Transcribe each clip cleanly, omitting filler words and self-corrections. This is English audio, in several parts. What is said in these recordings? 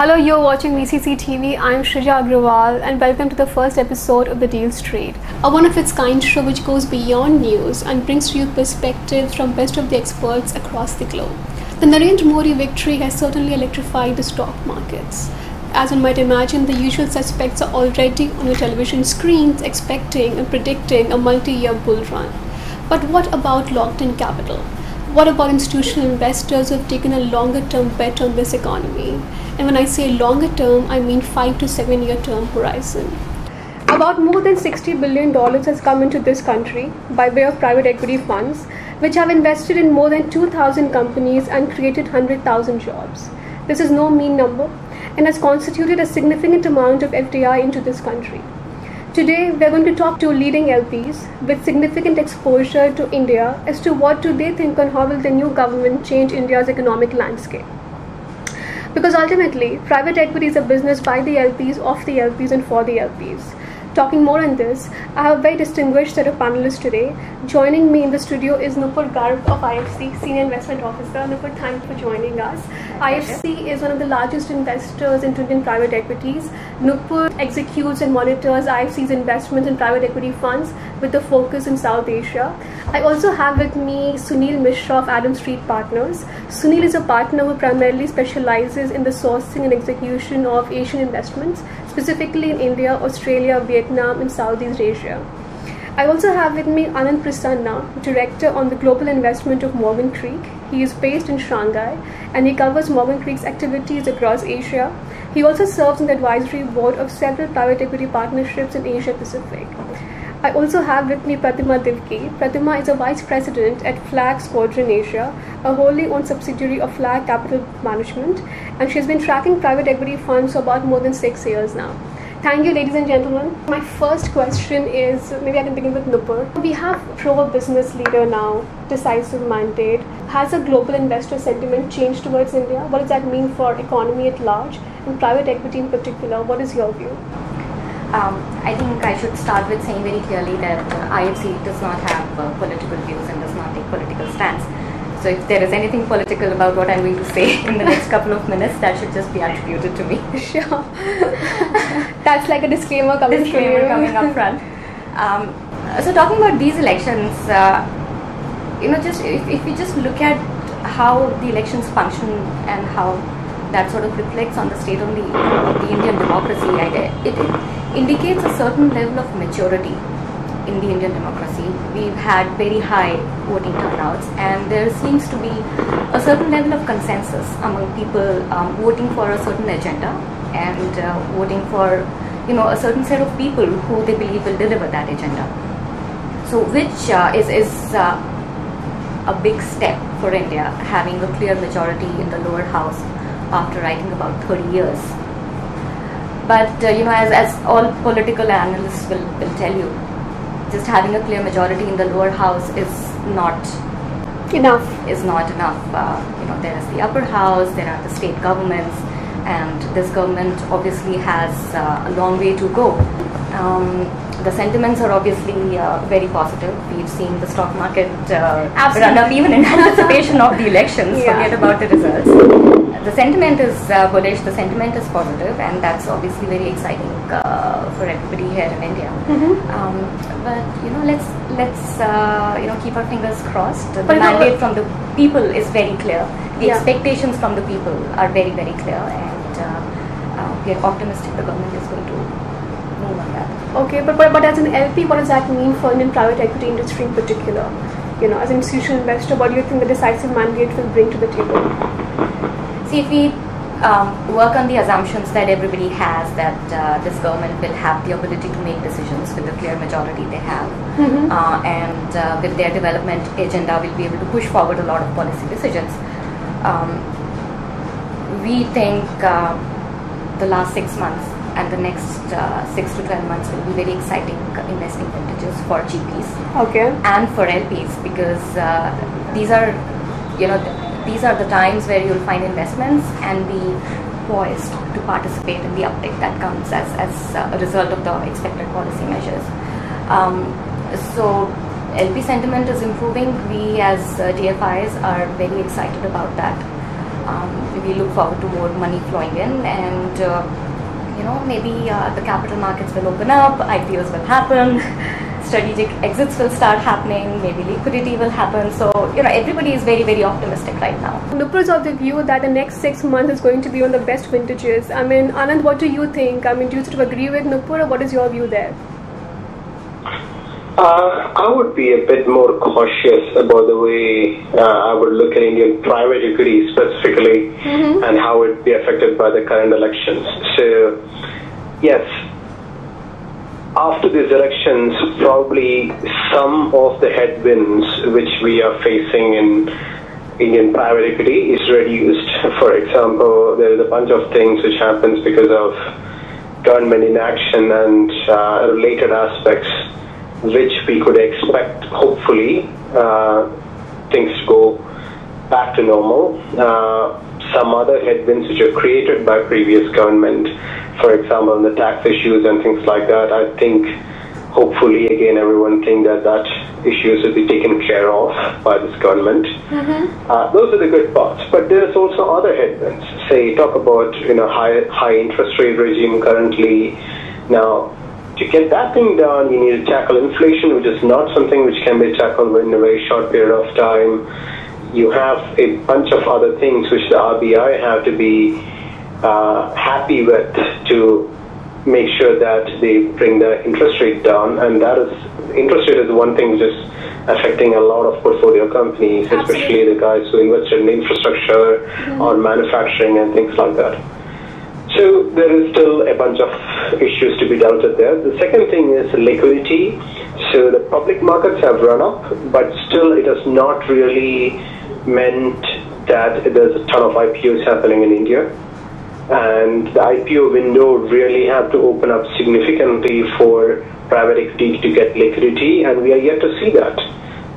Hello, you're watching VCC TV. I'm Shrija Agrawal and welcome to the first episode of The Deal Straight, a one-of-its-kind show which goes beyond news and brings to you perspectives from best of the experts across the globe. The Narendra Modi victory has certainly electrified the stock markets. As one might imagine, the usual suspects are already on your television screens expecting and predicting a multi-year bull run. But what about locked-in capital? What about institutional investors who have taken a longer-term bet on this economy? And when I say longer term, I mean 5 to 7 year term horizon. About more than $60 billion has come into this country by way of private equity funds, which have invested in more than 2,000 companies and created 100,000 jobs. This is no mean number and has constituted a significant amount of FDI into this country. Today, we are going to talk to leading LPs with significant exposure to India as to what do they think on how will the new government change India's economic landscape. Because ultimately, private equity is a business by the LPs, of the LPs and for the LPs. Talking more on this, I have a very distinguished set of panelists today. Joining me in the studio is Nupur Garg of IFC, Senior Investment Officer. Nupur, thank you for joining us. IFC is one of the largest investors into Indian private equities. Nupur executes and monitors IFC's investments in private equity funds with the focus in South Asia. I also have with me Sunil Mishra of Adams Street Partners. Sunil is a partner who primarily specializes in the sourcing and execution of Asian investments, specifically in India, Australia, Vietnam and Southeast Asia. I also have with me Anand Prasanna, Director on the Global Investment of Morgan Creek. He is based in Shanghai and he covers Morgan Creek's activities across Asia. He also serves on the advisory board of several private equity partnerships in Asia Pacific. I also have with me Pratima Divgi. Pratima is a Vice President at FLAG Squadron Asia, a wholly owned subsidiary of FLAG Capital Management, and she has been tracking private equity funds for about more than 6 years now. Thank you, ladies and gentlemen. My first question is, maybe I can begin with Nupur. We have pro-business leader now, decisive mandate. Has a global investor sentiment changed towards India? What does that mean for economy at large and private equity in particular? What is your view? I think I should start with saying very clearly that IFC does not have political views and does not take political stance. So if there is anything political about what I'm going to say in the next couple of minutes, that should just be attributed to me. Sure. That's like a disclaimer coming up front. So talking about these elections, just if we just look at how the elections function and how that sort of reflects on the state of the Indian democracy, it indicates a certain level of maturity in the Indian democracy. We've had very high voting turnouts and there seems to be a certain level of consensus among people voting for a certain agenda and voting for a certain set of people who they believe will deliver that agenda. So which is a big step for India, having a clear majority in the lower house after I think about 30 years. But as all political analysts will tell you, just having a clear majority in the lower house is not enough. There is the upper house, there are the state governments, and this government obviously has a long way to go. The sentiments are obviously very positive. We've seen the stock market run up even in anticipation of the elections. Yeah. Forget about the results. The sentiment is bullish, the sentiment is positive, and that's obviously very exciting for everybody here in India. But let's keep our fingers crossed. The mandate from the people is very clear. The expectations from the people are very, very clear, and we are optimistic the government is going to move on that. Okay, but as an LP, what does that mean for Indian private equity industry in particular? As an institutional investor, what do you think the decisive mandate will bring to the table? See, if we work on the assumptions that everybody has, that this government will have the ability to make decisions with the clear majority they have, and with their development agenda will be able to push forward a lot of policy decisions. We think the last 6 months and the next 6 to 12 months will be very exciting investing vintages for GPs and for LPs, because these are the times where you'll find investments and be poised to participate in the uptick that comes as a result of the expected policy measures. So LP sentiment is improving. We as DFIs are very excited about that. We look forward to more money flowing in, and maybe the capital markets will open up, IPOs will happen, strategic exits will start happening, maybe liquidity will happen. So everybody is very, very optimistic right now. Nupur is of the view that the next 6 months is going to be on the best vintages. I mean, Anand, what do you think? I mean, do you sort of agree with Nupur, or what is your view there? I would be a bit more cautious about the way I would look at Indian private equity specifically, and how it would be affected by the current elections. So, yes, after these elections, probably some of the headwinds which we are facing in Indian private equity is reduced. For example, there is a bunch of things which happens because of government inaction and related aspects, which we could expect, hopefully, things to go back to normal. Some other headwinds which are created by previous government, for example, the tax issues and things like that, I think, hopefully, again, everyone think that issues will be taken care of by this government. Those are the good parts. But there's also other headwinds. Say, talk about high interest rate regime currently. Now, to get that thing done, you need to tackle inflation, which is not something which can be tackled in a very short period of time. You have a bunch of other things which the RBI have to be happy with to make sure that they bring the interest rate down, and that is, interest rate is one thing which is affecting a lot of portfolio companies, especially the guys who invested in infrastructure or manufacturing and things like that. So there is still a bunch of issues to be dealt with there. The second thing is liquidity. So the public markets have run up, but still it has not really meant that there's a ton of IPOs happening in India. And the IPO window really have to open up significantly for private equity to get liquidity, and we are yet to see that.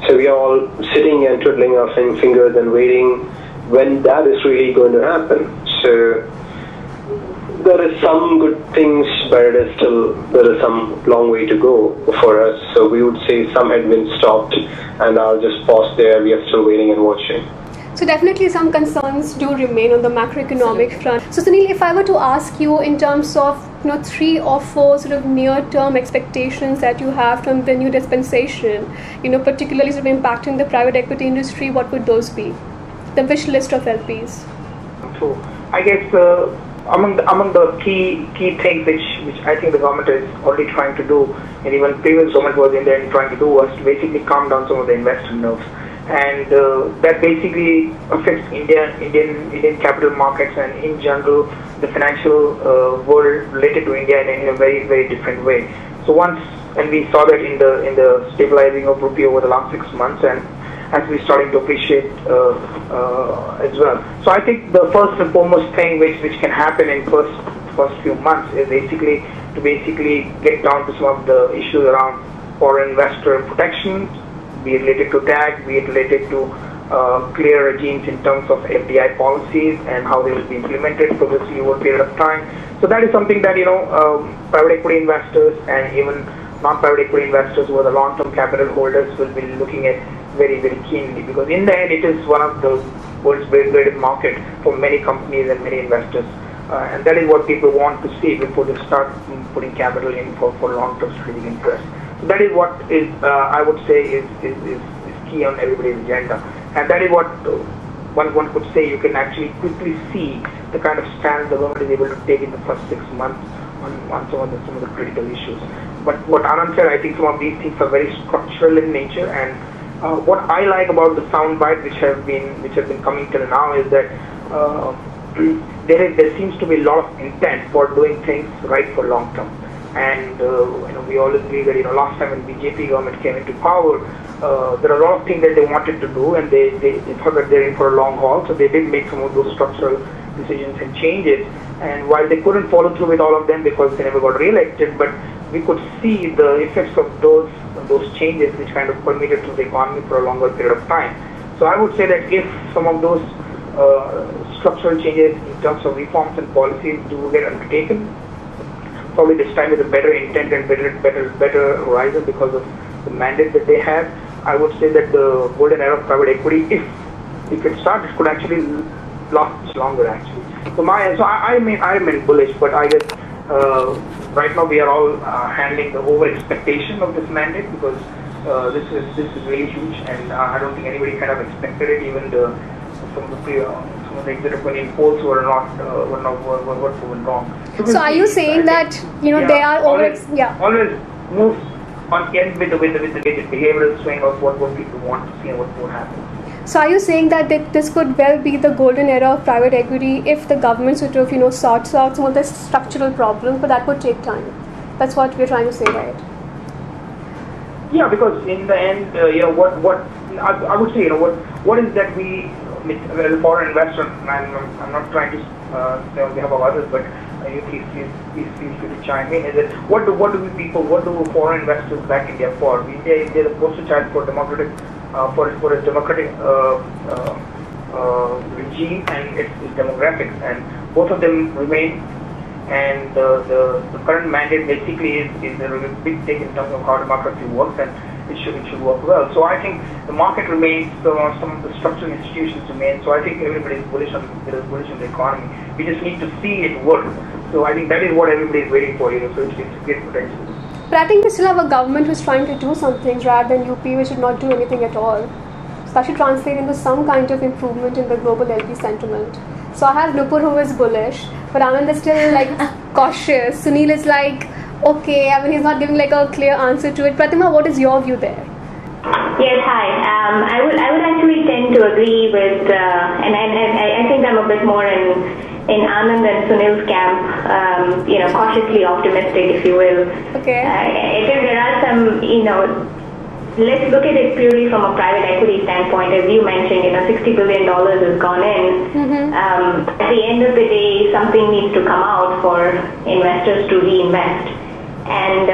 So we are all sitting and twiddling our fingers and waiting when that is really going to happen. So there is some good things, but there is some long way to go for us. So we would say some headwinds stopped, and I'll just pause there. We are still waiting and watching. So definitely some concerns do remain on the macroeconomic front. So Sunil, if I were to ask you in terms of 3 or 4 sort of near-term expectations that you have from the new dispensation, particularly sort of impacting the private equity industry, what would those be? The wish list of LPs. So I guess among the key things which I think the government is already trying to do, and even previous government was in there trying to do, was to basically calm down some of the investor nerves. And that basically affects Indian capital markets and in general the financial world related to India in a very, very different way. So and we saw that in the stabilizing of rupee over the last 6 months, and as we're starting to appreciate as well. So I think the first and foremost thing which can happen in first few months is basically get down to some of the issues around foreign investor protection, be it related to tax, be it related to clear regimes in terms of FDI policies and how they will be implemented progressively over a period of time. So that is something that private equity investors and even non-private equity investors who are the long-term capital holders will be looking at very, very keenly, because in the end it is one of the world's greatest market for many companies and many investors, and that is what people want to see before they start putting capital in for long-term strategic interest. So that is what is I would say is key on everybody's agenda, and that is what one could say you can actually quickly see the kind of stance the government is able to take in the first 6 months on some of the critical issues. But what Anand said, I think some of these things are very structural in nature, and what I like about the soundbite which have been coming till now is that there seems to be a lot of intent for doing things right for long term. And we all agree that last time when BJP government came into power, there are a lot of things that they wanted to do, and they thought that they're in for a long haul, so they did make some of those structural decisions and changes. And while they couldn't follow through with all of them because they never got re-elected, but we could see the effects of those changes which kind of permeated through the economy for a longer period of time. So I would say that if some of those structural changes in terms of reforms and policies do get undertaken, probably this time with a better intent and better horizon because of the mandate that they have, I would say that the golden era of private equity, if it starts, it could actually last much longer actually. So I remain bullish, but I guess right now we are all handling the over expectation of this mandate, because this is really huge, and I don't think anybody kind of expected it. Even some of the exit opinion polls were proven wrong. So are you saying that they are always move on end with the behavioral swing of what people want to see and what happens. So are you saying that this could well be the golden era of private equity if the government sort of sorts out some of the structural problems, but that would take time? That's what we're trying to say, right? Yeah, because in the end, what I would say, what is that we, as a foreign investor, and I'm not trying to say on behalf of others, but you please feel free to chime in. Is that what do foreign investors back India for? India is the poster child for democratic for a democratic regime and its demographics, and both of them remain. And the current mandate basically is a big take in terms of how democracy works, and it should work well. So I think the market remains, some of the structural institutions remain. So I think everybody is bullish on the economy. We just need to see it work. So I think that is what everybody is waiting for. So it's a great potential. But I think we still have a government who's trying to do some things rather than UP, which should not do anything at all. So that should translate into some kind of improvement in the global LP sentiment. So I have Nupur, who is bullish, but Anand is still cautious. Sunil is okay. I mean, he's not giving a clear answer to it. Pratima, what is your view there? Yes, hi. I would actually tend to agree with, and I think I'm a bit more in Anand and Sunil's camp, cautiously optimistic, if you will. Okay. I think there are some, let's look at it purely from a private equity standpoint. As you mentioned, $60 billion has gone in. Mm-hmm. At the end of the day, something needs to come out for investors to reinvest. And,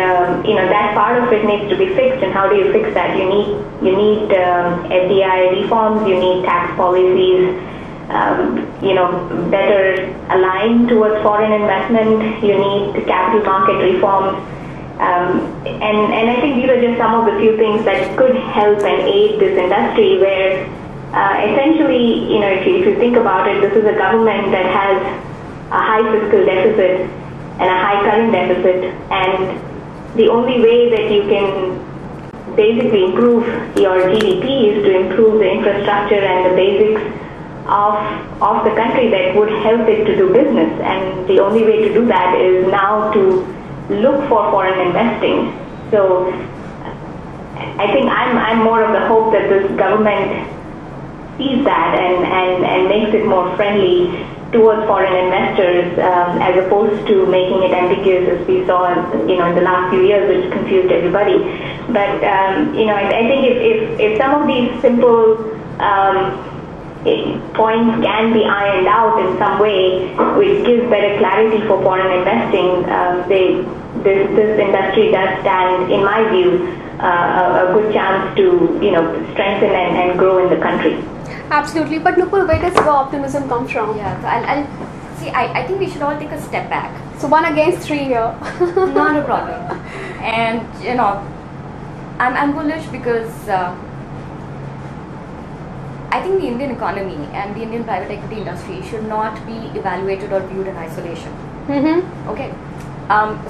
that part of it needs to be fixed. And how do you fix that? You need FDI reforms, you need tax policies, better aligned towards foreign investment, you need capital market reforms. And I think these are just some of the few things that could help and aid this industry where essentially, if you think about it, this is a government that has a high fiscal deficit and a high current deficit, and the only way that you can basically improve your GDP is to improve the infrastructure and the basics of the country that would help it to do business. And the only way to do that is now to look for foreign investing. So I think I'm more of the hope that this government sees that and makes it more friendly towards foreign investors, as opposed to making it ambiguous as we saw in the last few years, which confused everybody. But I think if some of these simple points can be ironed out in some way, which gives better clarity for foreign investing, this industry does stand, in my view, a good chance to strengthen and grow in the country. Absolutely, but Nupur, where does your optimism come from? Yeah, so I'll see. I think we should all take a step back. So 1 against 3 here. Not a problem. And I'm bullish because I think the Indian economy and the Indian private equity industry should not be evaluated or viewed in isolation. Mm-hmm. Okay.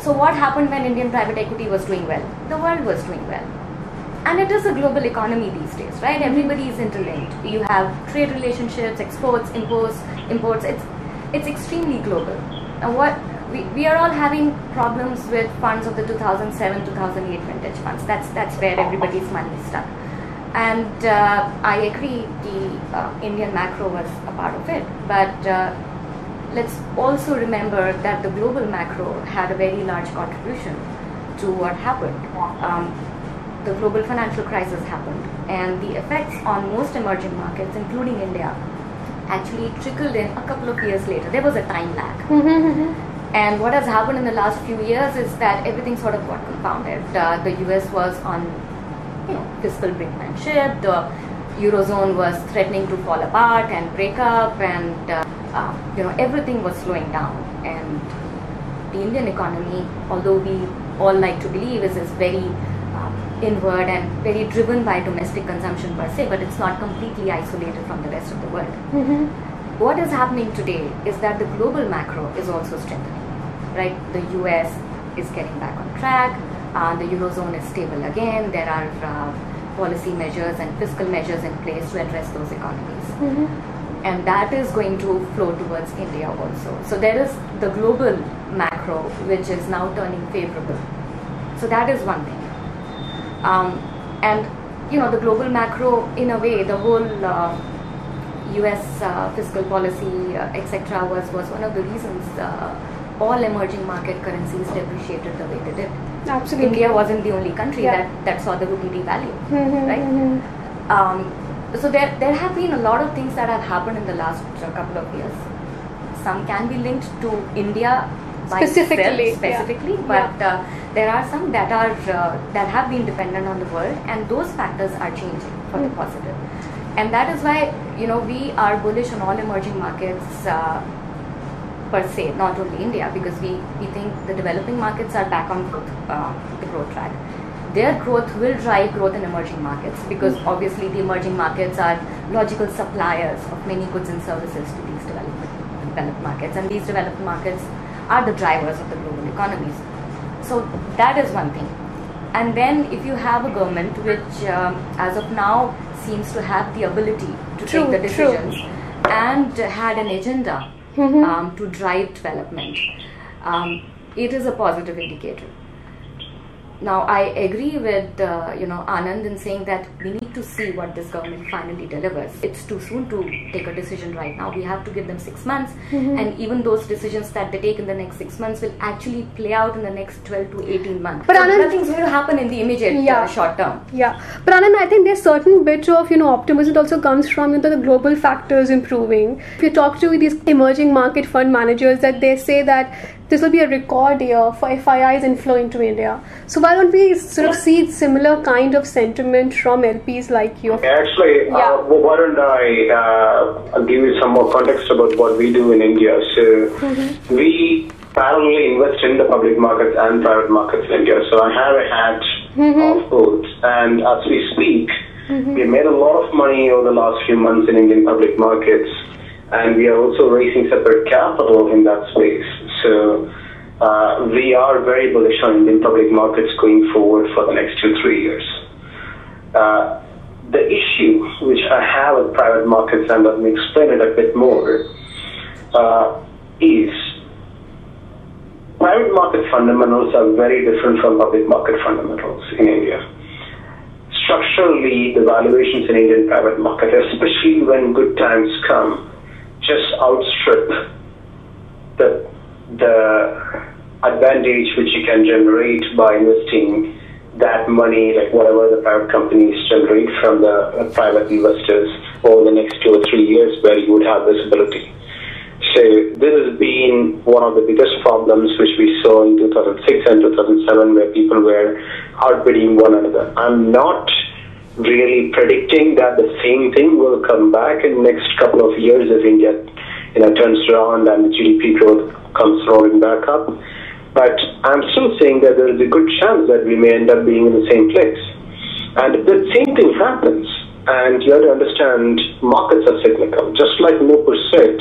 So what happened when Indian private equity was doing well? The world was doing well. And it is a global economy these days, right? Everybody is interlinked. You have trade relationships, exports, imports. It's extremely global. And what we are all having problems with funds of the 2007-2008 vintage funds. That's where everybody's money is stuck. And I agree, the Indian macro was a part of it. But let's also remember that the global macro had a very large contribution to what happened. The global financial crisis happened, and the effects on most emerging markets, including India, actually trickled in a couple of years later. There was a time lag. Mm-hmm. And what has happened in the last few years is that everything sort of got compounded. The US was on fiscal brinkmanship, the Eurozone was threatening to fall apart and break up, and everything was slowing down. And the Indian economy, although we all like to believe, is very inward and very driven by domestic consumption per se, but it's not completely isolated from the rest of the world. Mm-hmm. what is happening today is that the global macro is also strengthening, right? The US is getting back on track, the Eurozone is stable again, there are policy measures and fiscal measures in place to address those economies. And that is going to flow towards India also. So there is the global macro which is now turning favorable. So that is one thing. And the global macro, in a way, the whole US fiscal policy, etc., was one of the reasons all emerging market currencies depreciated the way they did. Absolutely. India wasn't the only country that saw the rupee devalue, right? So there have been a lot of things that have happened in the last couple of years. Some can be linked to India specifically, but there are some that have been dependent on the world, and those factors are changing for the positive. And that is why we are bullish on all emerging markets per se, not only India, because we think the developing markets are back on the growth track. Their growth will drive growth in emerging markets, because obviously the emerging markets are logical suppliers of many goods and services to these developed markets, and these developed markets are the drivers of the global economies. So that is one thing. And then if you have a government which as of now seems to have the ability to take the decisions and had an agenda to drive development, it is a positive indicator. Now, I agree with Anand in saying that we need to see what this government finally delivers. It's too soon to take a decision right now. We have to give them 6 months, and even those decisions that they take in the next 6 months will actually play out in the next 12 to 18 months. But so nothing's going to happen in the immediate short term. Yeah, but Anand, I think there's certain bit of optimism that also comes from the global factors improving. If you talk to these emerging market fund managers, that they say that this will be a record year for FIIs inflow into India. So why don't we sort of see similar kind of sentiment from LPs like you? Actually, why don't I give you some more context about what we do in India. So we parallelly invest in the public markets and private markets in India. So I have a hat of both. And as we speak, we made a lot of money over the last few months in Indian public markets. And we are also raising separate capital in that space. So we are very bullish on Indian public markets going forward for the next 2-3 years. The issue which I have with private markets, and let me explain it a bit more, is private market fundamentals are very different from public market fundamentals in India. Structurally, the valuations in Indian private market, especially when good times come, just outstrip the advantage which you can generate by investing that money, like whatever the private companies generate from the private investors over the next 2 or 3 years, where you would have visibility. So this has been one of the biggest problems which we saw in 2006 and 2007, where people were outbidding one another. I'm not really predicting that the same thing will come back in the next couple of years as India turns around and the GDP growth comes roaring back up. But I'm still saying that there is a good chance that we may end up being in the same place. And the same thing happens. And you have to understand, markets are cyclical. Just like Nupur said,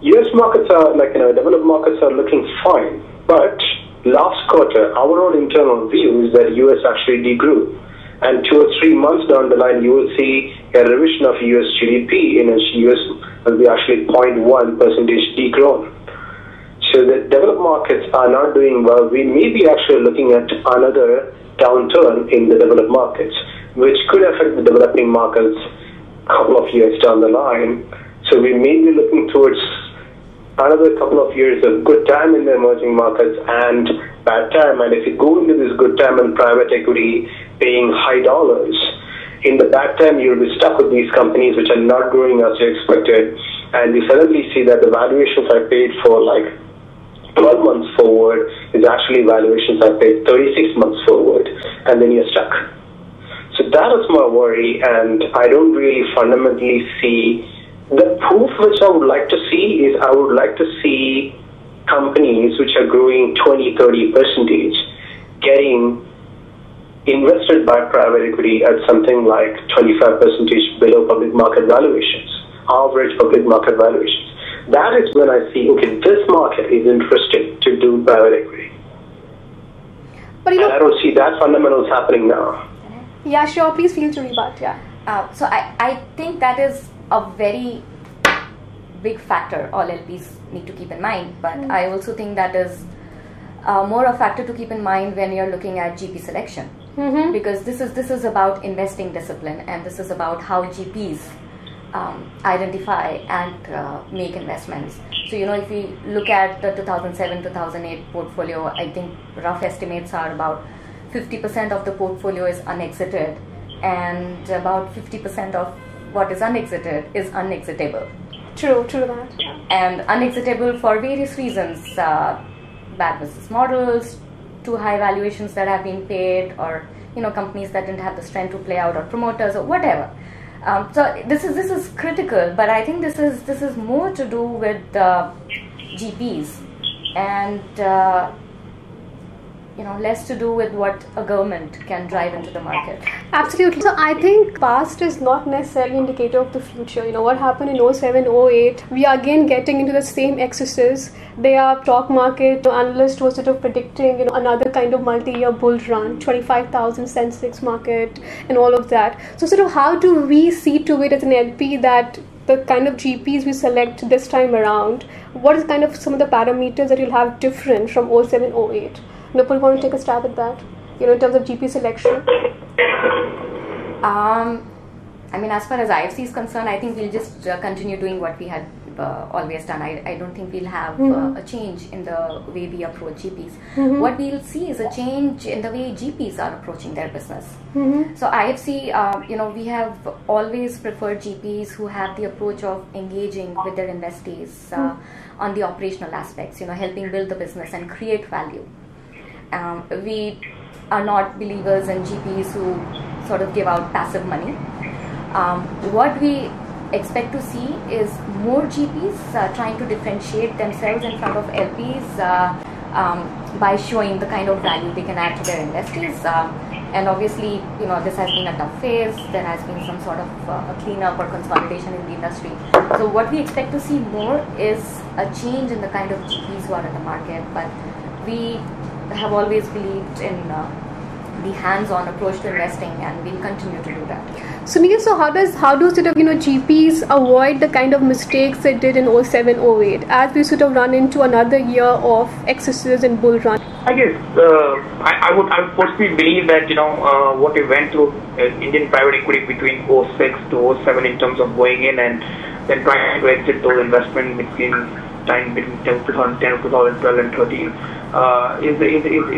US markets are, developed markets are looking fine. But last quarter, our own internal view is that US actually degrew. And 2 or 3 months down the line, you will see a revision of US GDP in US will be actually 0.1% degrown. So the developed markets are not doing well. We may be actually looking at another downturn in the developed markets, which could affect the developing markets a couple of years down the line. So we may be looking towards another couple of years of good time in the emerging markets and bad time. And if you go into this good time in private equity, paying high dollars, in the bad time you'll be stuck with these companies which are not growing as you expected, and you suddenly see that the valuations I paid for 12 months forward is actually valuations I paid 36 months forward, and then you're stuck. So that is my worry, and I don't really fundamentally see the proof which I would like to see is I would like to see companies which are growing 20-30% getting invested by private equity at something like 25% below public market valuations. average public market valuations. That is when I see, okay, this market is interesting to do private equity. But and I don't see that fundamentals happening now. Yeah, sure. Please feel to rebut. Yeah. So I think that is a very big factor all LPs need to keep in mind. But I also think that is more a factor to keep in mind when you're looking at GP selection, because this is about investing discipline, and this is about how GPs identify and make investments. So if we look at the 2007-2008 portfolio, I think rough estimates are about 50% of the portfolio is unexited, and about 50% of what is unexited is unexitable. True that. Yeah. And unexitable for various reasons. Bad business models, too high valuations that have been paid, or companies that didn't have the strength to play out, or promoters, or whatever. So this is critical, but I think this is more to do with GPs and less to do with what a government can drive into the market. Absolutely. So I think past is not necessarily indicator of the future. What happened in 07-08, we are again getting into the same excesses. There are stock market analysts were sort of predicting another kind of multi-year bull run, 25,000 Sensex market and all of that. So sort of how do we see to it as an LP that the kind of GPs we select this time around, what is kind of some of the parameters that you'll have different from 07-08? Nupur, want to take a stab at that, in terms of GP selection? As far as IFC is concerned, I think we'll just continue doing what we had always done. I don't think we'll have a change in the way we approach GPs. What we'll see is a change in the way GPs are approaching their business. So IFC, we have always preferred GPs who have the approach of engaging with their investees on the operational aspects, helping build the business and create value. We are not believers in GPs who sort of give out passive money. What we expect to see is more GPs trying to differentiate themselves in front of LPs by showing the kind of value they can add to their investees. And obviously, this has been a tough phase. There has been some sort of a cleanup or consolidation in the industry. So what we expect to see more is a change in the kind of GPs who are in the market. But we have always believed in the hands-on approach to investing, and we'll continue to do that. Sunil, so how do sort of GPs avoid the kind of mistakes they did in 07-08 as we sort of run into another year of excesses and bull run? I guess I would personally believe that what we went through Indian private equity between 06 to 07 in terms of going in and then trying to exit those investments between 2010, 2012 and 13 is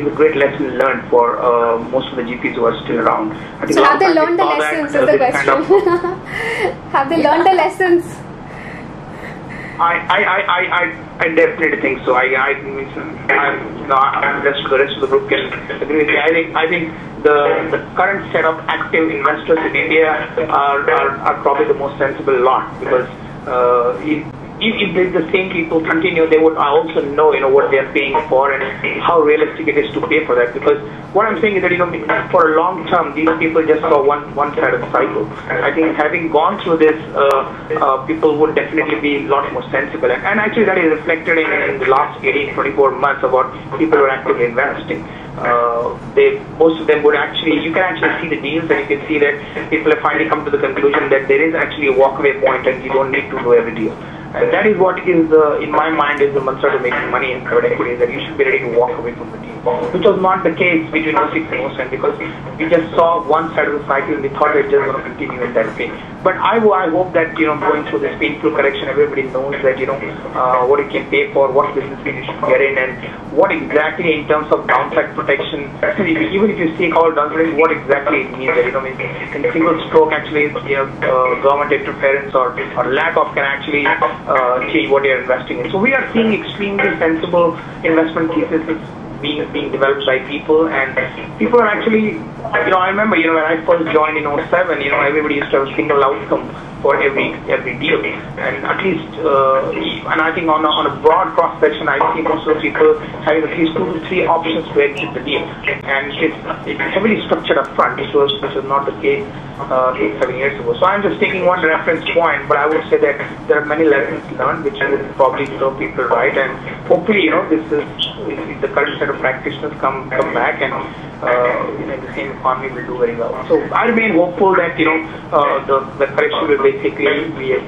a great lesson learned for most of the GPs who are still around. I think so have they learned the lessons is the question. Have they learned the lessons? I definitely think so. I'm the rest of the group can agree with me. I think the current set of active investors in India are probably the most sensible lot, because if the same people continue, they would also know what they are paying for and how realistic it is to pay for that. Because what I'm saying is that for a long term, these people just saw one side of the cycle. I think having gone through this, people would definitely be a lot more sensible, and actually that is reflected in the last 18-24 months about people who are actively investing. Most of them would you can actually see the deals, and you can see that people have finally come to the conclusion that there is actually a walkaway point and you don't need to do every deal. And that is what is, in my mind, is the mantra to making money in private equity, that you should be ready to walk away from the deal, which was not the case between 06 and 07, because we just saw one side of the cycle and we thought it was just going to continue in that way. But I hope that going through this painful correction, everybody knows that what you can pay for, what business you should get in, and what exactly in terms of downside protection. Even if you see how downside, what exactly it means. That in single stroke, actually, government interference or lack of can actually change what you're investing in. So we are seeing extremely sensible investment theses being developed by people, and people are actually, I remember, when I first joined in 07, everybody used to have a single outcome for every deal, and at least and I think on a broad cross section, I see most of the people having at least 2 to 3 options to exit the deal, and it's heavily structured up front, which was not the case 7 years ago. So I'm just taking one reference point, but I would say that there are many lessons learned which would probably serve people right, and hopefully this is if the current set of practitioners come back, and the same economy will do very well. So I remain hopeful that the correction will basically be a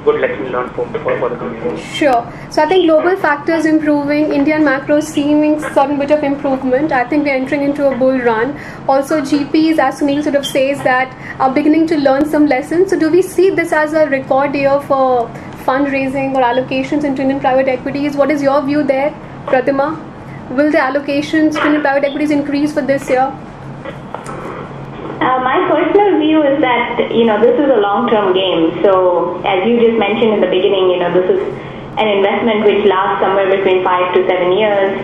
good lesson learned for the community. Sure. So I think global factors improving, Indian macros seeming certain bit of improvement. I think we're entering into a bull run. Also GPs, as Sunil sort of says, that are beginning to learn some lessons. So do we see this as a record year for fundraising or allocations into Indian private equities? What is your view there, Pratima? Will the allocations to Indian private equities increase for this year? My personal view is that, this is a long-term game. So, as you just mentioned in the beginning, this is an investment which lasts somewhere between 5 to 7 years.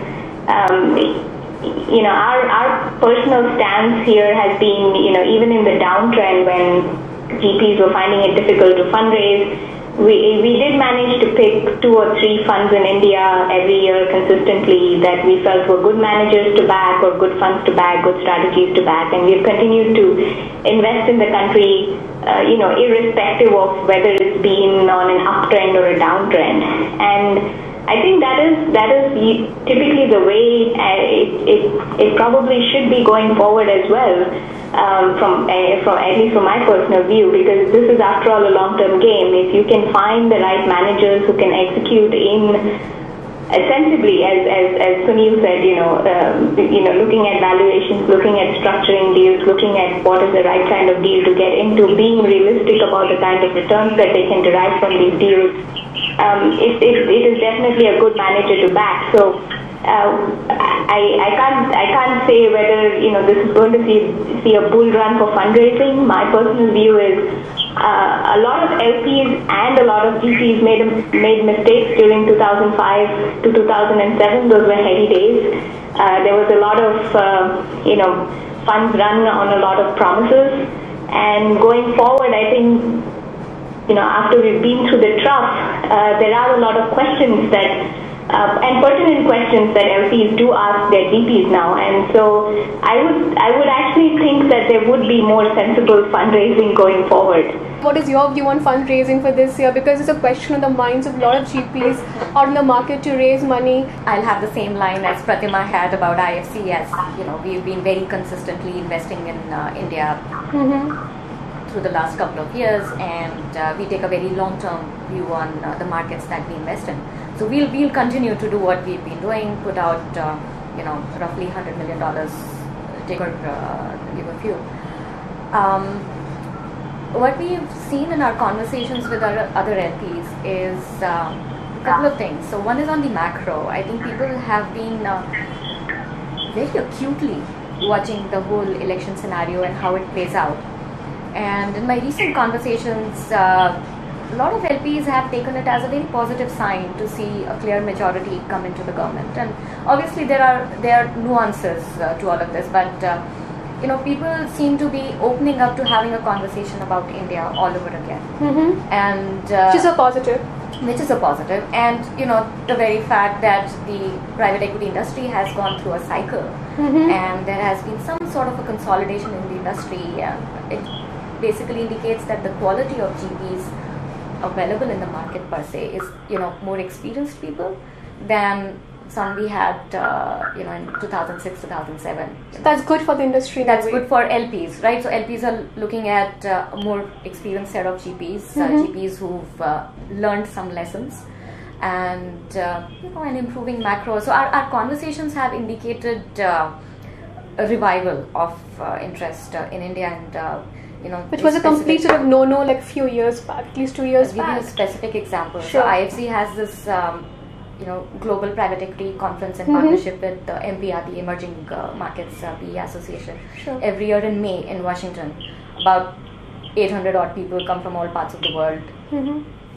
Our personal stance here has been, even in the downtrend when GPs were finding it difficult to fundraise, we did manage to pick 2 or 3 funds in India every year consistently that we felt were good managers to back, or good funds to back, good strategies to back, and we've continued to invest in the country, irrespective of whether it's been on an uptrend or a downtrend. And I think that is typically the way it probably should be going forward as well. From at least from my personal view, because this is after all a long-term game. If you can find the right managers who can execute sensibly, as Sunil said, looking at valuations, looking at structuring deals, looking at what is the right kind of deal to get into, being realistic about the kind of returns that they can derive from these deals, it is definitely a good manager to back. So I can't say whether this is going to see a bull run for fundraising. My personal view is a lot of LPs and a lot of GPs made mistakes during 2005 to 2007. Those were heady days. There was a lot of funds run on a lot of promises, and going forward, I think after we've been through the trough, there are a lot of questions that. And pertinent questions that LPs do ask their GPs now, and so I would actually think that there would be more sensible fundraising going forward. What is your view on fundraising for this year? Because it's a question on the minds of a lot of GPs out in the market to raise money. I'll have the same line as Pratima had about IFC, as we've been very consistently investing in India through the last couple of years, and we take a very long-term view on the markets that we invest in. So we'll continue to do what we've been doing, put out roughly $100 million, give a few. What we've seen in our conversations with our other LPs is a couple of things. So one is on the macro. I think people have been very acutely watching the whole election scenario and how it plays out. And in my recent conversations, a lot of LPs have taken it as a very positive sign to see a clear majority come into the government. And obviously there are nuances to all of this, but people seem to be opening up to having a conversation about India all over again. And which is a positive. And the very fact that the private equity industry has gone through a cycle, and there has been some sort of a consolidation in the industry, it basically indicates that the quality of GPs available in the market per se is more experienced people than some we had in 2006, 2007. That's good for the industry. That's good for LPs, right? So LPs are looking at a more experienced set of GPs, GPs who've learned some lessons, and an improving macro. So our conversations have indicated a revival of interest in India, and which was a complete sort of no like few years back, at least 2 years back. I'll give you a specific example. Sure. So IFC has this global private equity conference in partnership with MPR, the Emerging Markets PE Association. Sure. Every year in May in Washington. About 800 odd people come from all parts of the world.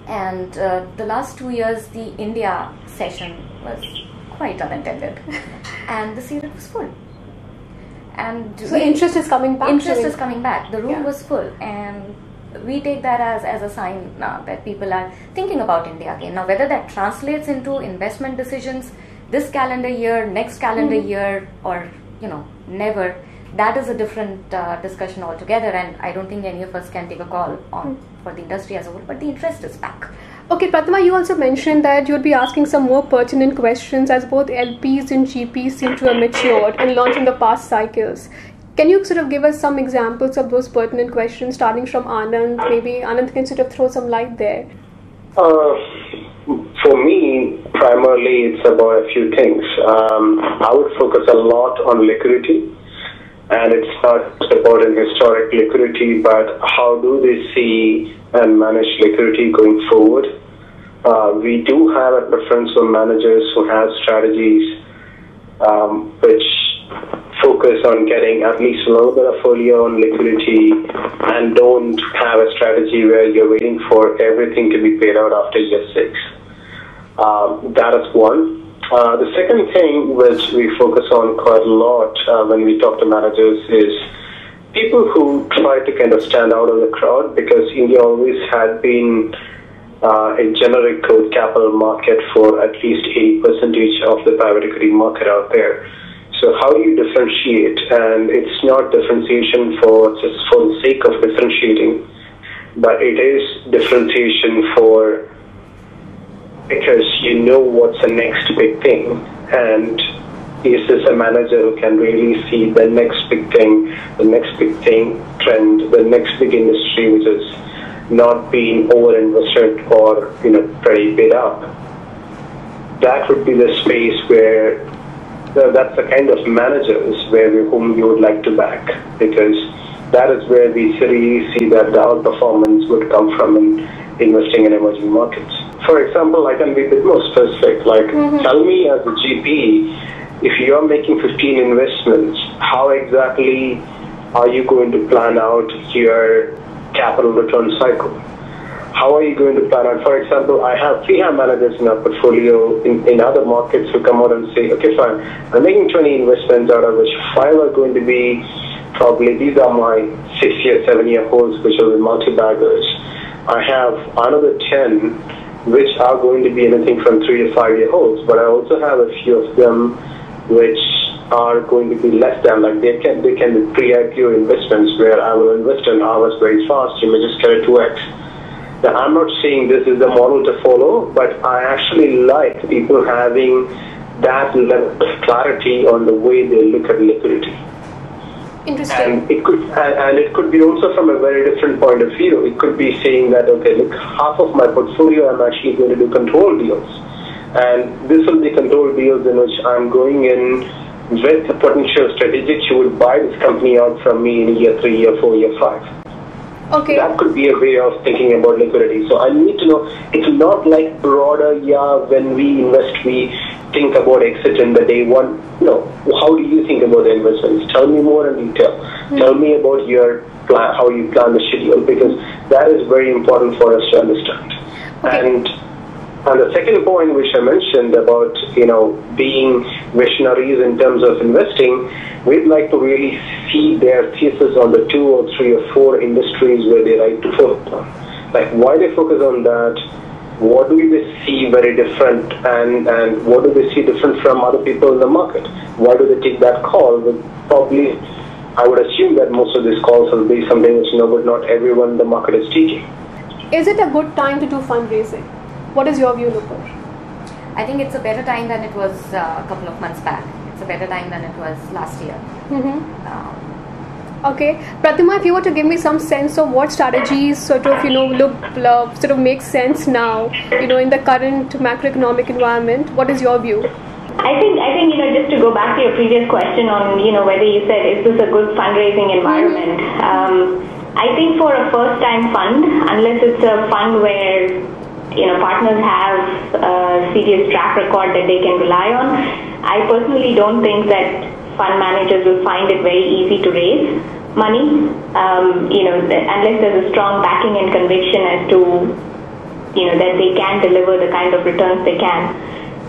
And the last 2 years, the India session was quite unattended, and this year it was full. And so interest is coming back. Interest is coming back. The room was full, and we take that as a sign that people are thinking about India again. Now, whether that translates into investment decisions this calendar year, next calendar year, or never, that is a different discussion altogether, and I don't think any of us can take a call on for the industry as a whole, but the interest is back. Okay, Pratima, you also mentioned that you would be asking some more pertinent questions as both LPs and GPs seem to have matured and launched in the past cycles. Can you sort of give us some examples of those pertinent questions, starting from Anand? Maybe Anand can sort of throw some light there. For me, primarily it's about a few things. I would focus a lot on liquidity, and it's not just about an historic liquidity, but how do they see and manage liquidity going forward. We do have a preference for managers who have strategies which focus on getting at least a little bit of folio on liquidity and don't have a strategy where you're waiting for everything to be paid out after year 6. That is one. The second thing which we focus on quite a lot when we talk to managers is people who try to kind of stand out of the crowd, because India always had been a generic growth capital market for at least 80% of the private equity market out there. So how do you differentiate? And it's not differentiation for the sake of differentiating, but it is differentiation because you know what's the next big thing, and is this a manager who can really see the next big thing, trend, the next big industry which is not being over-invested or pretty bid up. That would be the space where that's the kind of managers whom you would like to back, because that is where we really see that the outperformance would come from in investing in emerging markets. For example, I can be a bit more specific. Tell me as a GP, if you are making 15 investments, how exactly are you going to plan out your capital return cycle? How are you going to plan out? For example, we have managers in our portfolio in other markets who come out and say, okay, fine, I'm making 20 investments, out of which 5 are going to be probably, these are my 6-year, 7-year holds, which are the multi-baggers. I have another 10, which are going to be anything from 3 to 5 year holds, but I also have a few of them which are going to be less than, they can be pre-IPO investments where I will invest and harvest very fast. You may just get a 2x. Now, I'm not saying this is the model to follow, but I actually like people having that level of clarity on the way they look at liquidity. Interesting. And it could be also from a very different point of view. It could be saying that, okay, look, half of my portfolio I'm actually going to do control deals. And this will be control deals in which I'm going in with the potential strategics who would buy this company out from me in year 3, year 4, year 5. Okay. That could be a way of thinking about liquidity. So I need to know, it's not like broader, when we invest, we think about exit in the day one. No. How do you think about the investments? Tell me more in detail. Tell me about your plan, how you plan the schedule, because that is very important for us to understand. Okay. And the second point which I mentioned about, being visionaries in terms of investing, we'd like to really see their thesis on the 2 or 3 or 4 industries where they like to focus on. Why they focus on that, what do they see very different, and what do they see different from other people in the market? Why do they take that call? Probably, I would assume that most of these calls will be something which but not everyone in the market is taking. Is it a good time to do fundraising? What is your view, Nupur? I think it's a better time than it was a couple of months back. It's a better time than it was last year. Okay, Pratima, if you were to give me some sense of what strategies sort of make sense now, in the current macroeconomic environment, what is your view? I think just to go back to your previous question on whether you said is this a good fundraising environment. I think for a first-time fund, unless it's a fund where partners have a serious track record that they can rely on, I personally don't think that fund managers will find it very easy to raise money, unless there's a strong backing and conviction as to, that they can deliver the kind of returns they can.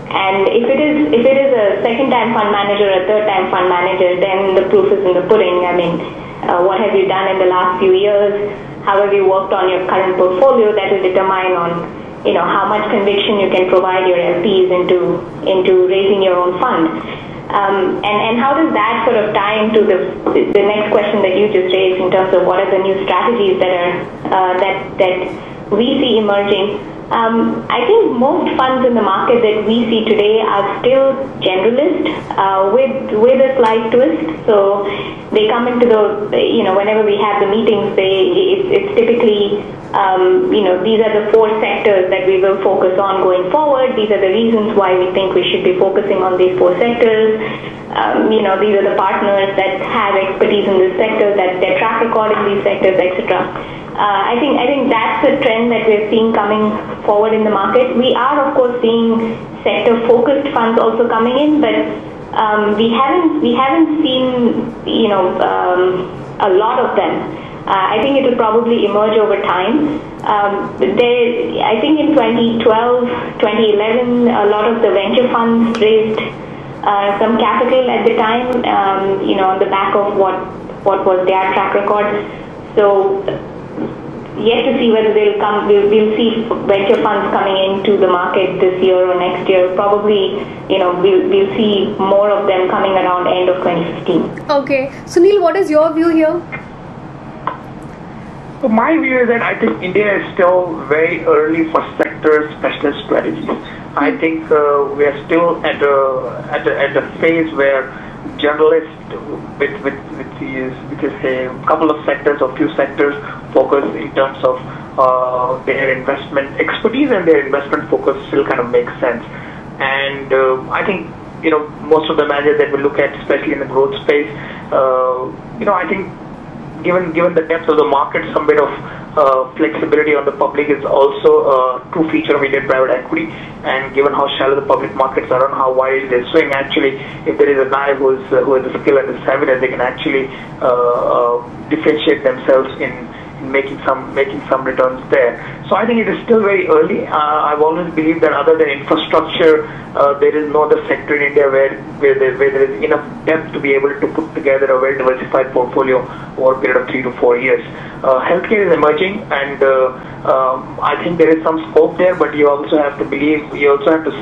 And if it is a second-time fund manager or a third-time fund manager, then the proof is in the pudding. I mean, what have you done in the last few years? however you worked on your current portfolio, that will determine on how much conviction you can provide your LPs into raising your own fund. And how does that sort of tie into the next question that you just raised in terms of what are the new strategies that we see emerging? I think most funds in the market that we see today are still generalist with a slight twist. So they come into whenever we have the meetings, it's typically these are the 4 sectors that we will focus on going forward. These are the reasons why we think we should be focusing on these 4 sectors. These are the partners that have expertise in this sector, that their track record in these sectors, etc. I think that's the trend that we're seeing coming forward in the market. We are, of course, seeing sector-focused funds also coming in, but we haven't seen a lot of them. I think it will probably emerge over time. I think in 2012, 2011, a lot of the venture funds raised some capital at the time, on the back of what was their track record. So yet to see whether they'll come. We'll see venture funds coming into the market this year or next year. Probably, we'll see more of them coming around end of 2015. Okay, Sunil, what is your view here? So my view is that I think India is still very early for sector specialist strategies. I think we are still at a phase where generalists with a couple of sectors or few sectors focus in terms of their investment expertise and their investment focus still kind of makes sense. And I think most of the managers that we look at, especially in the growth space, I think given the depth of the market, some bit of flexibility on the public is also a true feature of Indian private equity. And given how shallow the public markets are and how wide they swing, actually, if there is a guy who has the skill and the savviness, they can actually differentiate themselves in making some returns there. So I think it is still very early. I've always believed that other than infrastructure, there is no other sector in India where there is enough depth to be able to put together a well-diversified portfolio over a period of 3 to 4 years. Healthcare is emerging, and I think there is some scope there, but you also have to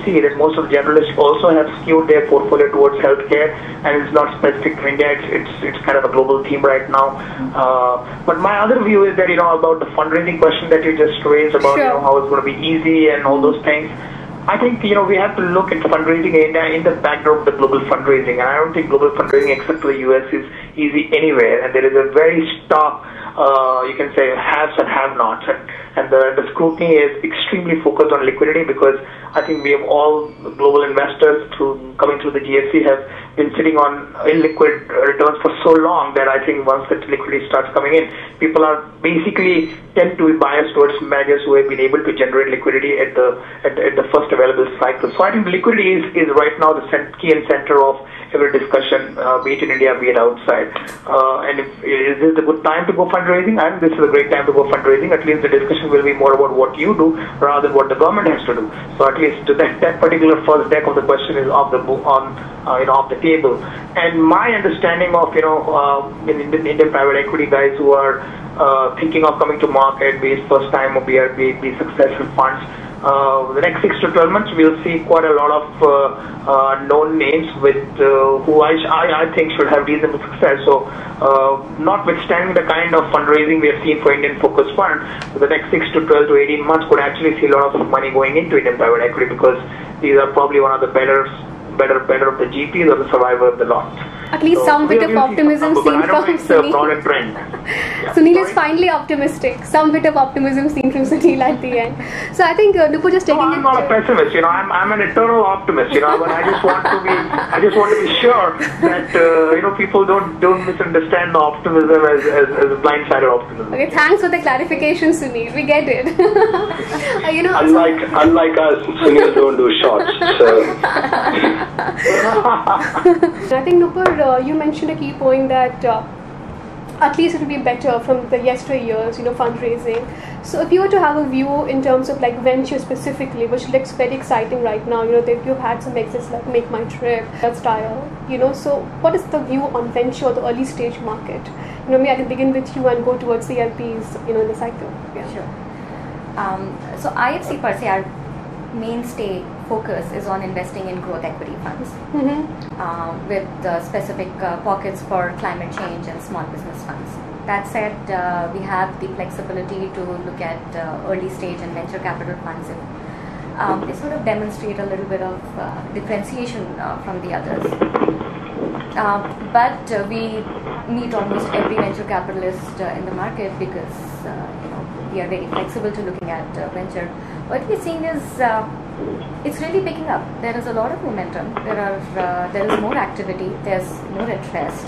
see that most of the generalists also have skewed their portfolio towards healthcare, and it's not specific to India. It's kind of a global theme right now. But my other view is that about the fundraising question that you just raised about how it's going to be easy and all those things. I think we have to look at fundraising in the backdrop of the global fundraising, and I don't think global fundraising except for the US is easy anywhere, and there is a very stark you can say haves and have-nots, and the scrutiny is extremely focused on liquidity, because I think we have all global investors coming through the GFC have been sitting on illiquid returns for so long that I think once that liquidity starts coming in, people are basically tend to be biased towards managers who have been able to generate liquidity at the first available cycle. So I think liquidity is right now the key and center of every discussion, be it in India, be it outside. And is this a good time to go fundraising? I think this is a great time to go fundraising. At least the discussion will be more about what you do rather than what the government has to do. So at least that particular first deck of the question is off the table. And my understanding of Indian private equity guys who are thinking of coming to market, be it first time or be successful funds. The next 6 to 12 months, we'll see quite a lot of known names with who I think should have reasonable success. So, notwithstanding the kind of fundraising we have seen for Indian focused fund, the next 6 to 12 to 18 months could actually see a lot of money going into Indian private equity, because these are probably one of the better of the GPs or the survivor of the lot. At least some bit of optimism seen from Sunil. Sunil is finally optimistic. Some bit of optimism seen from Sunil at the end. So I think Nupur just taking I'm not a pessimist. I'm an eternal optimist. But I just want to be sure that people don't misunderstand the optimism as a blindsided optimism. Okay, thanks for the clarification, Sunil. We get it. Unlike us, Sunil don't do shots. So I think Nupur, you mentioned a key point that at least it will be better from the yesteryears, fundraising. So if you were to have a view in terms of like venture specifically, which looks very exciting right now, you've had some exits like Make My Trip, that style, so what is the view on venture or the early stage market? maybe I can begin with you and go towards the LPs, in the cycle. Yeah. Sure. So IFC per se, our mainstay focus is on investing in growth equity funds with specific pockets for climate change and small business funds. That said, we have the flexibility to look at early stage and venture capital funds. They sort of demonstrate a little bit of differentiation from the others. But we meet almost every venture capitalist in the market because we are very flexible to looking at venture. What we're seeing is it's really picking up. There is a lot of momentum. There is more activity. There's more interest,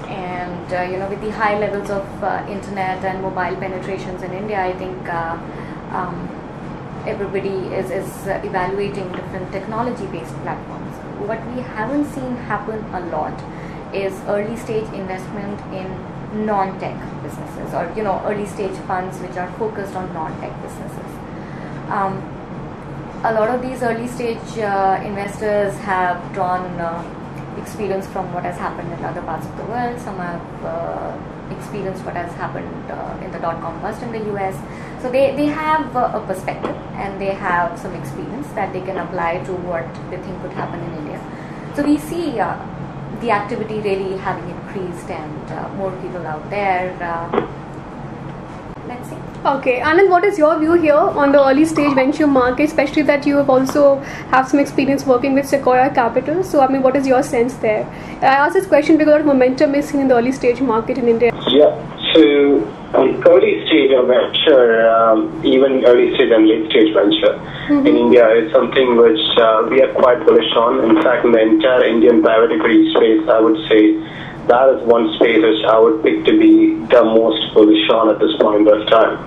and with the high levels of internet and mobile penetrations in India, I think everybody is evaluating different technology-based platforms. What we haven't seen happen a lot is early stage investment in non-tech businesses, or early stage funds which are focused on non-tech businesses. A lot of these early stage investors have drawn experience from what has happened in other parts of the world. Some have experienced what has happened in the dot-com bust in the US. So they have a perspective and they have some experience that they can apply to what they think could happen in India. So we see the activity really having increased and more people out there. Let's see. Okay, Anand, what is your view here on the early stage venture market, especially that you have also have some experience working with Sequoia Capital? So, what is your sense there? I asked this question because a lot of momentum is seen in the early stage market in India. Yeah, so early stage of venture, even early stage and late stage venture in India is something which we are quite bullish on. In fact, in the entire Indian private equity space, I would say that is one space which I would pick to be the most bullish on at this point of time.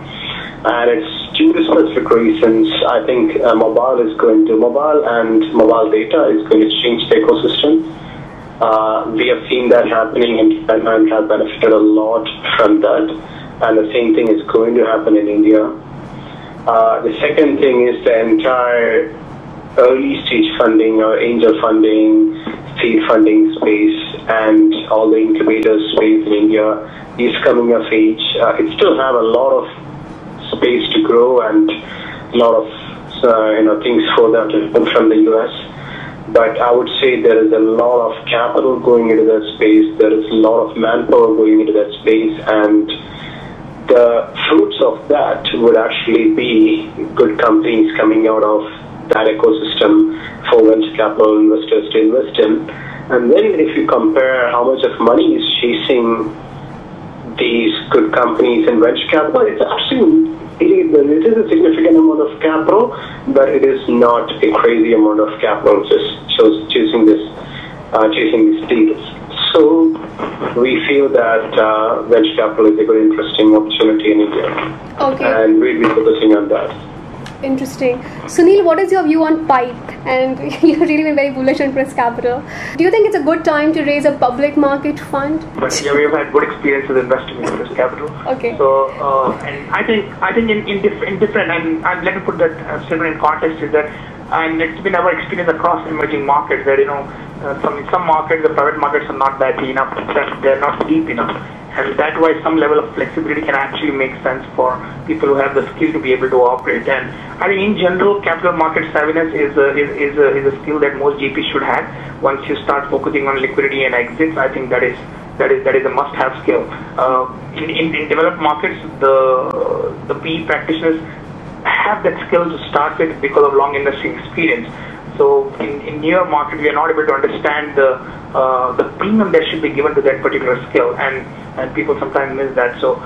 And it's due to specific reasons. I think mobile and mobile data is going to change the ecosystem. We have seen that happening and have benefited a lot from that. And the same thing is going to happen in India. The second thing is the entire early stage funding or angel funding, seed funding space, and all the incubator space in India is coming of age. It still have a lot of space to grow and a lot of things for them to come from the US. But I would say there is a lot of capital going into that space. There is a lot of manpower going into that space, and the fruits of that would actually be good companies coming out of that ecosystem for venture capital investors to invest in. And then if you compare how much of money is chasing these good companies in venture capital, it's actually it is a significant amount of capital, but it is not a crazy amount of capital just chasing these deals. So we feel that venture capital is a very interesting opportunity in India. Okay. And we'll be focusing on that. Interesting. Sunil, what is your view on PIPE? And you've really been very bullish on Press Capital. Do you think it's a good time to raise a public market fund? But yeah, we've had good experiences investing in Press Capital. Okay. So, and I think in different, and let me put that statement in context, is that, and it's been our experience across emerging markets that in some markets the private markets are not that enough, they're not deep enough. And that's why some level of flexibility can actually make sense for people who have the skill to be able to operate. And I think in general, capital market savviness is a skill that most GPs should have. Once you start focusing on liquidity and exits, I think that is a must-have skill. In developed markets, the PE practitioners have that skill to start with because of long industry experience. So in newer market, we are not able to understand the premium that should be given to that particular skill, and people sometimes miss that. So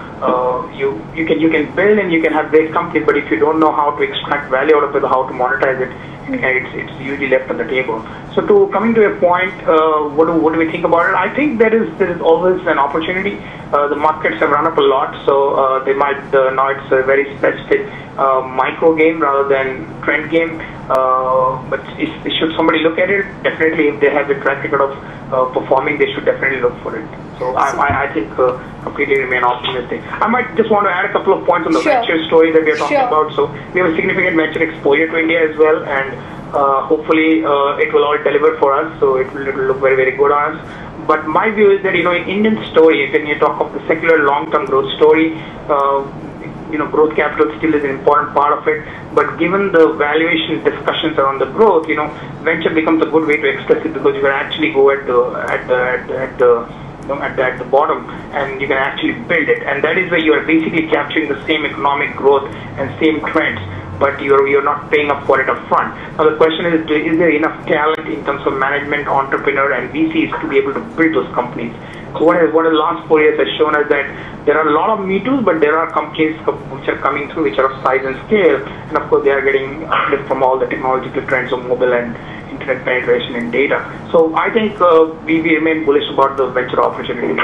you can build and you can have great companies, but if you don't know how to extract value out of it, how to monetize it, it's usually left on the table. So coming to a point, what do we think about it? I think there is always an opportunity. The markets have run up a lot, so they might now it's a very specific micro game rather than trend game. But should somebody look at it, definitely if they have a track record of performing, they should definitely look for it. So I think completely remain optimistic. I might just want to add a couple of points on the venture story that we are talking about. So we have a significant venture exposure to India as well, and hopefully it will all deliver for us. So it will look very, very good on us. But my view is that, in Indian story, when you talk of the secular long-term growth story, growth capital still is an important part of it. But given the valuation discussions around the growth, venture becomes a good way to express it, because you can actually go at the bottom and you can actually build it, and that is where you are basically capturing the same economic growth and same trends, but you're not paying up for it up front. Now the question is there enough talent in terms of management, entrepreneur and VCs to be able to build those companies? So what the last 4 years has shown us that there are a lot of Me Too's, but there are companies which are coming through which are of size and scale, and of course they are getting uplift from all the technological trends of mobile and internet penetration and data. So I think we remain bullish about the venture opportunity.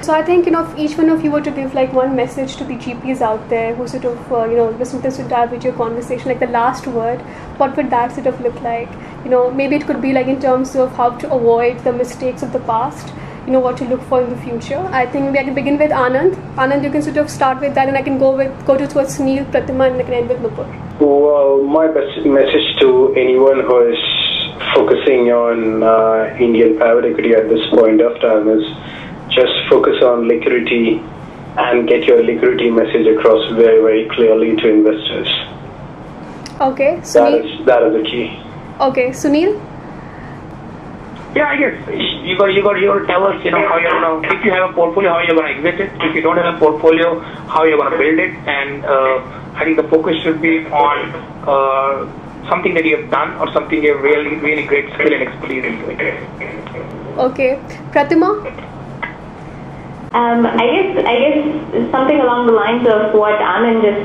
So I think, if each one of you were to give like one message to the GPs out there who sort of, listen to dive with your conversation, like the last word, what would that sort of look like? Maybe it could be like in terms of how to avoid the mistakes of the past, what to look for in the future. I think maybe I can begin with Anand. Anand, you can sort of start with that, and I can go towards Sunil, Pratima, and I can end with Nupur. Well, my best message to anyone who is focusing on Indian private equity at this point of time is just focus on liquidity and get your liquidity message across very, very clearly to investors. Okay, Sunil. That is the key. Okay, Sunil. Yeah, I guess you got to tell us, how you're going to, if you have a portfolio, how you're going to exit it. If you don't have a portfolio, how you're going to build it. And I think the focus should be on something that you have done or something you have really, really great skill and expertise in doing. Okay, Pratima. I guess something along the lines of what Anand just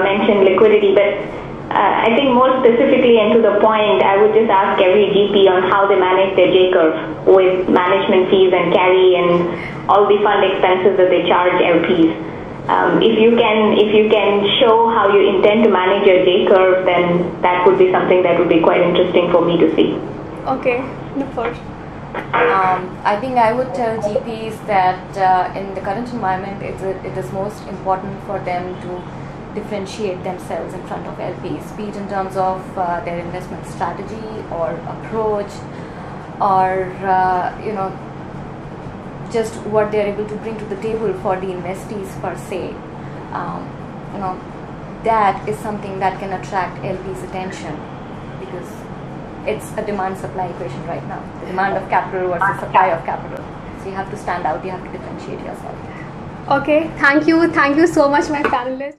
mentioned, liquidity, but I think more specifically and to the point, I would just ask every GP on how they manage their Jcurve with management fees and carry and all the fund expenses that they charge LPs. If you can show how you intend to manage your Jcurve, then that would be something that would be quite interesting for me to see. Okay, Nupur. I think I would tell GPs that in the current environment, it is most important for them to differentiate themselves in front of LPs, be it in terms of their investment strategy or approach, or just what they're able to bring to the table for the investees per se. That is something that can attract LPs' attention, because it's a demand-supply equation right now. The demand of capital versus supply of capital. So you have to stand out, you have to differentiate yourself. Okay, thank you so much, my panelists.